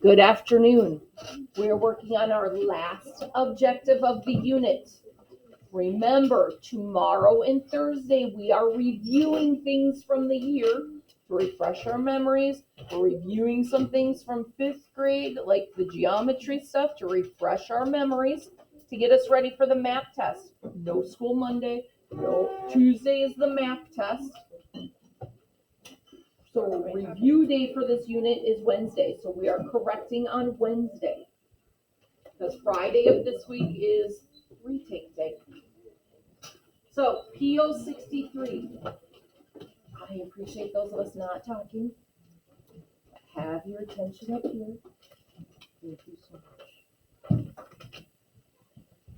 Good afternoon. We're working on our last objective of the unit. Remember, tomorrow and Thursday, we are reviewing things from the year to refresh our memories. We're reviewing some things from 5th grade, like the geometry stuff, to refresh our memories, to get us ready for the math test. No school Monday. No, Tuesday is the math test. So review day for this unit is Wednesday, so we are correcting on Wednesday. Because Friday of this week is retake day. So PO63. I appreciate those of us not talking. Have your attention up here. Thank you so much.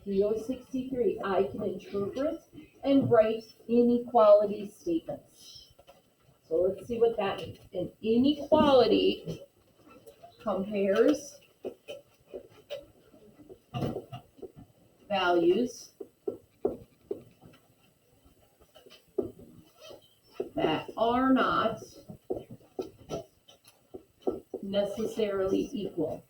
PO63. I can interpret and write inequality statements. So let's see what that means. An inequality compares values that are not necessarily equal.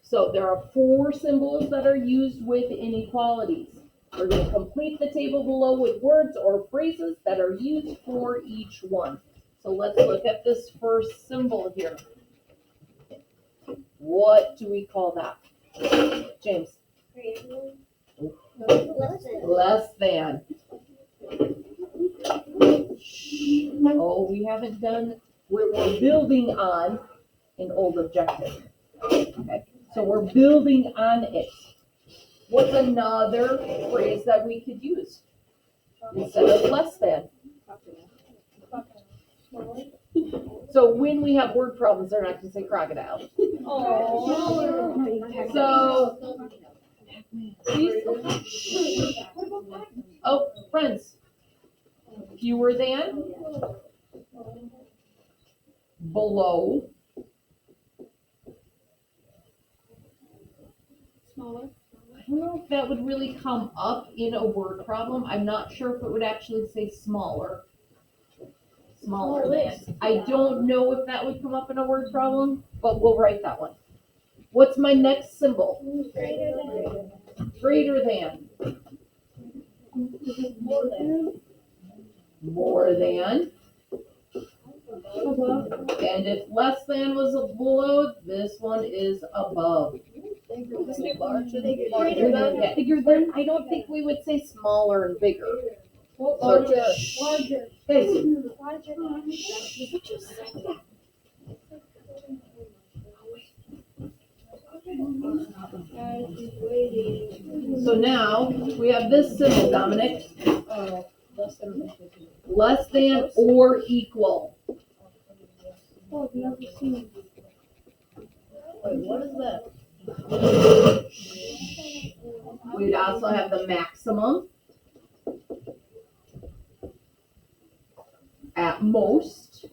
So there are 4 symbols that are used with inequalities. We're going to complete the table below with words or phrases that are used for each one. So let's look at this first symbol here. What do we call that? James? Less than. Oh, we haven't done, we're building on an old objective. Okay, so we're building on it. What's another phrase that we could use instead of less than? So when we have word problems, they're not going to say crocodile. So, oh, friends, fewer than, below, smaller. I don't know if that would really come up in a word problem. I'm not sure if it would actually say smaller. Smaller than. I don't know if that would come up in a word problem, but we'll write that one. What's my next symbol? Greater than. Greater than. More than. More than. Above. And if less than was below, this one is above. Larger than. Yeah, bigger than. I don't think we would say smaller and bigger. Larger. Larger. Guys, Larger. so now we have this symbol, Dominic. Less than or equal. Oh, I've never seen it. Wait, what is that? We'd also have the maximum. At most.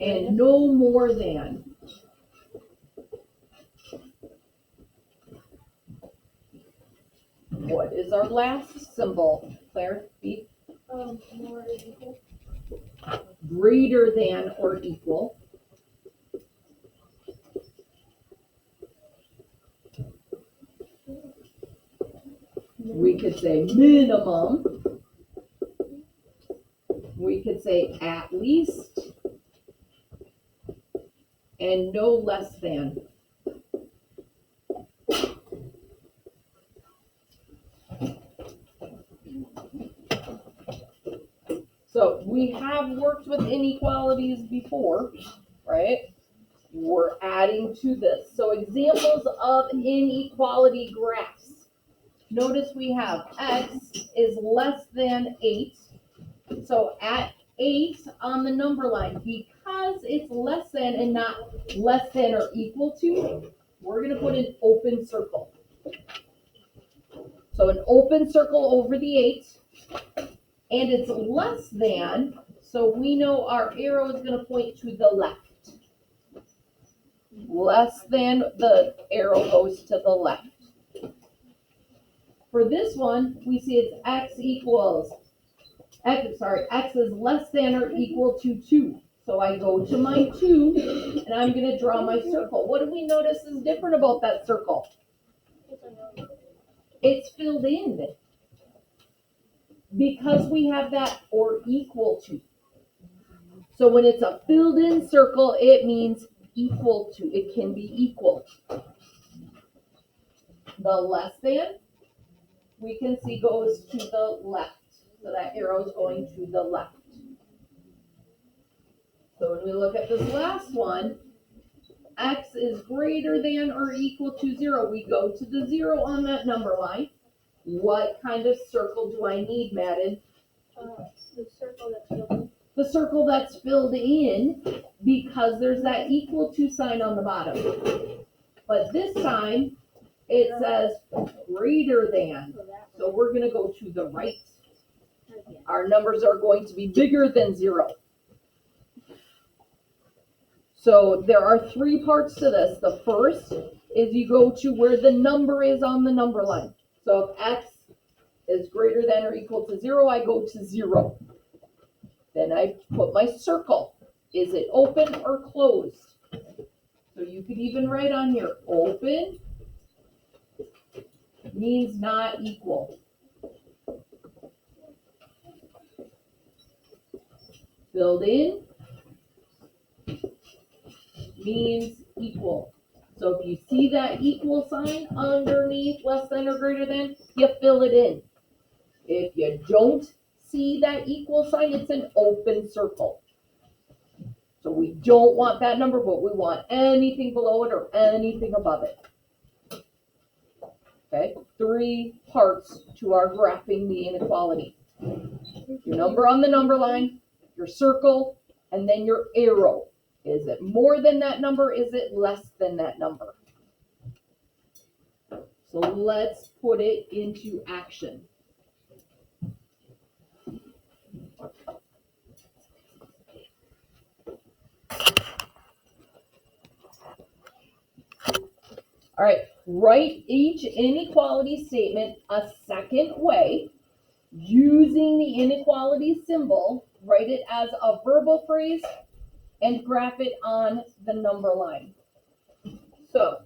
And no more than. What is our last symbol, Claire? B? More equal. Greater than or equal. We could say minimum. We could say at least. And no less than. So we have worked with inequalities before, right? We're adding to this. So examples of inequality graphs. Notice we have x is less than 8. So at 8 on the number line, because it's less than and not less than or equal to, we're going to put an open circle. So an open circle over the 8. And it's less than, so we know our arrow is going to point to the left. Less than, the arrow goes to the left. For this one, we see it's x is less than or equal to 2. So I go to my 2, and I'm going to draw my circle. What do we notice is different about that circle? It's filled in. Because we have that or equal to. So when it's a filled in circle, it means equal to. It can be equal. The less than, we can see goes to the left. So that arrow is going to the left. So when we look at this last one, x is greater than or equal to 0. We go to the 0 on that number line. What kind of circle do I need, Madden? The circle that's filled in. The circle that's filled in because there's that equal to sign on the bottom. But this time, it says greater than. So we're going to go to the right. Our numbers are going to be bigger than 0. So there are 3 parts to this. The first is you go to where the number is on the number line. So if x is greater than or equal to 0, I go to 0. Then I put my circle. Is it open or closed? So you could even write on here, open means not equal. Filled in means equal. So if you see that equal sign underneath less than or greater than, you fill it in. If you don't see that equal sign, it's an open circle. So we don't want that number, but we want anything below it or anything above it. Okay, 3 parts to our graphing the inequality. Your number on the number line, your circle, and then your arrow. Is it more than that number? Is it less than that number? So let's put it into action. All right, write each inequality statement a second way using the inequality symbol. Write it as a verbal phrase and graph it on the number line. So,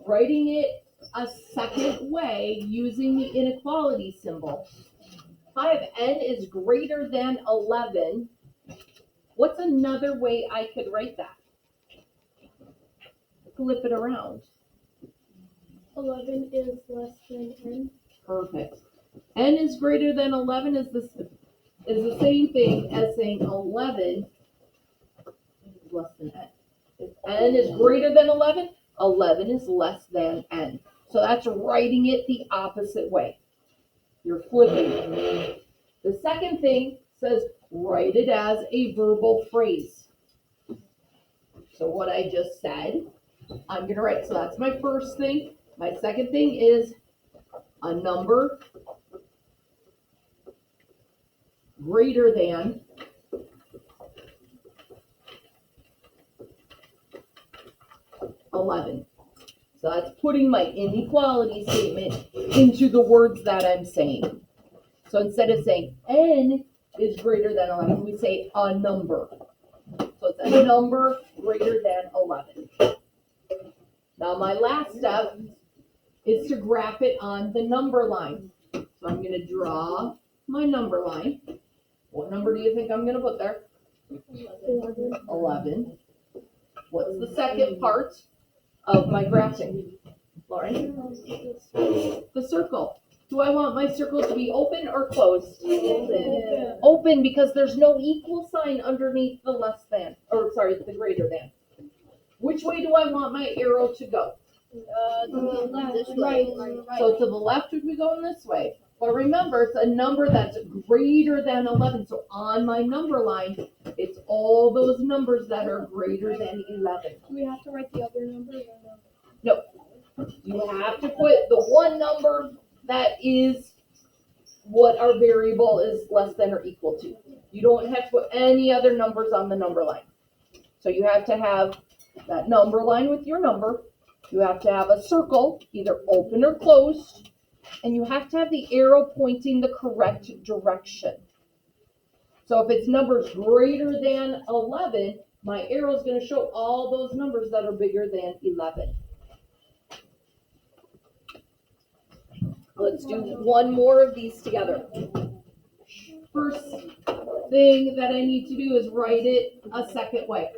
writing it a second way using the inequality symbol. 5n is greater than 11. What's another way I could write that? Flip it around. 11 is less than n. Perfect. N is greater than 11 is the same thing as saying 11 is less than n. If n is greater than 11, 11 is less than n. So that's writing it the opposite way. You're flipping it. The second thing says write it as a verbal phrase. So what I just said, I'm going to write. So that's my first thing. My second thing is a number greater than 11. So that's putting my inequality statement into the words that I'm saying. So instead of saying n is greater than 11, we say a number. So it's a number greater than 11. Now my last step is to graph it on the number line. So I'm going to draw my number line. What number do you think I'm going to put there? 11. What's the second part of my graphing? Lauren? The circle. Do I want my circle to be open or closed? Open. Open, because there's no equal sign underneath the less than, or sorry, the greater than. Which way do I want my arrow to go? This way. So to the left would be going this way. But remember, it's a number that's greater than 11. So on my number line, it's all those numbers that are greater than 11. Do we have to write the other numbers or no? No. You have to put the one number that is what our variable is less than or equal to. You don't have to put any other numbers on the number line. So you have to have that number line with your number, You have to have a circle, either open or closed, and you have to have the arrow pointing the correct direction. So if it's numbers greater than 11, my arrow is going to show all those numbers that are bigger than 11. Let's do one more of these together. First thing that I need to do is write it a second way.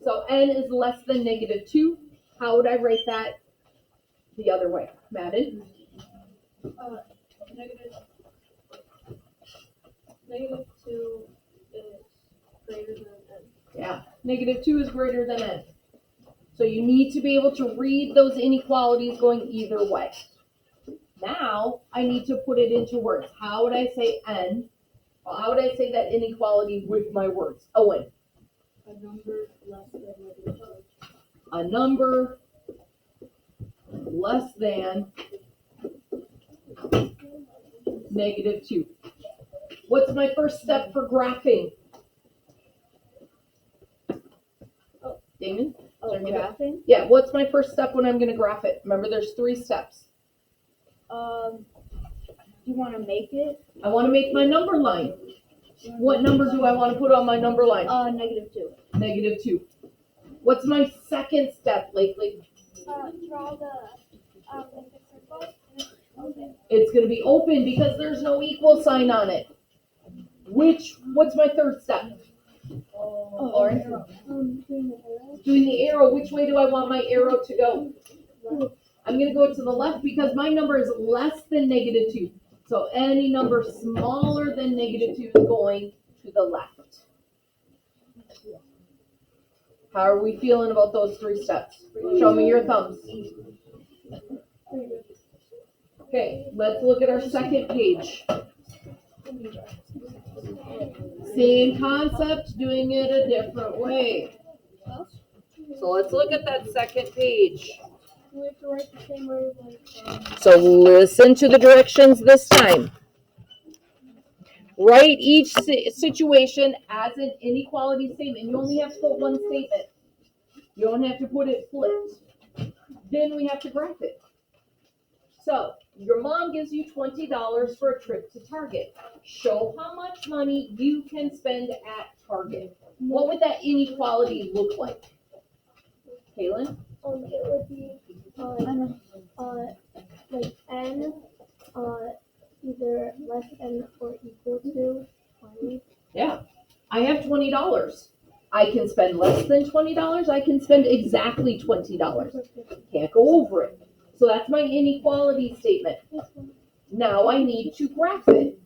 So n is less than -2. How would I write that the other way? Madden? -2 is greater than n. Yeah, -2 is greater than n. So you need to be able to read those inequalities going either way. Now, I need to put it into words. How would I say n? Well, how would I say that inequality with my words? Owen. A number less than -2. A number less than -2. What's my first step for graphing? Damon? Oh, graphing? Yeah, what's my first step when I'm going to graph it? Remember, there's 3 steps. You want to make it? I want to make my number line. What number do I want to put on my number line? -2. -2. What's my second step, Blakely? Draw the circle. Okay. It's going to be open because there's no equal sign on it. What's my third step? Lauren? Doing the arrow. Which way do I want my arrow to go? I'm going to go to the left because my number is less than -2. So any number smaller than -2 is going to the left. How are we feeling about those 3 steps? Show me your thumbs. Okay, let's look at our second page. Same concept, doing it a different way. So let's look at that second page. We have to write the same way So listen to the directions this time. Write each situation as an inequality statement. You only have to put one statement. You don't have to put it flipped. Then we have to graph it. So your mom gives you $20 for a trip to Target. Show how much money you can spend at Target. What would that inequality look like? Kaylin? It would be like n either less than or equal to 20. Yeah, I have $20. I can spend less than $20. I can spend exactly $20. Can't go over it. So that's my inequality statement. Now I need to graph it.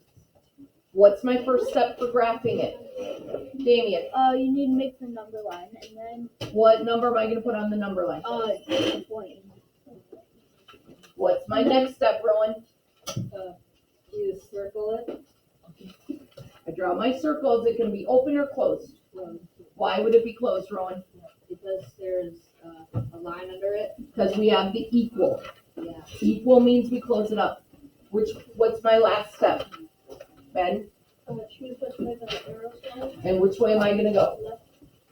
What's my first step for graphing it? Damien? You need to make the number line and then What number am I going to put on the number line? 20. What's my next step, Rowan? You circle it. I draw my circles. It can be open or closed. Why would it be closed, Rowan? Because there's a line under it. Because we have the equal. Yeah. Equal means we close it up. What's my last step? Ben? Choose which way the arrows go. And which way am I going to go? Left.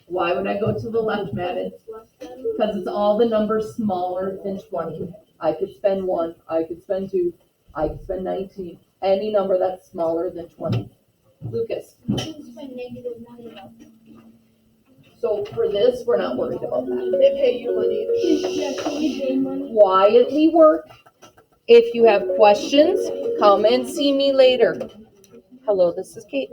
Why would I go to the left, Madden? It's less than. Because it's all the numbers smaller than 20. I could spend 1. I could spend 2. I could spend 19. Any number that's smaller than 20. Lucas? You can spend -1. So for this, we're not worried about that. They pay you money. Yeah, can we pay money? Quietly work. If you have questions, come and see me later. Hello, this is Kate.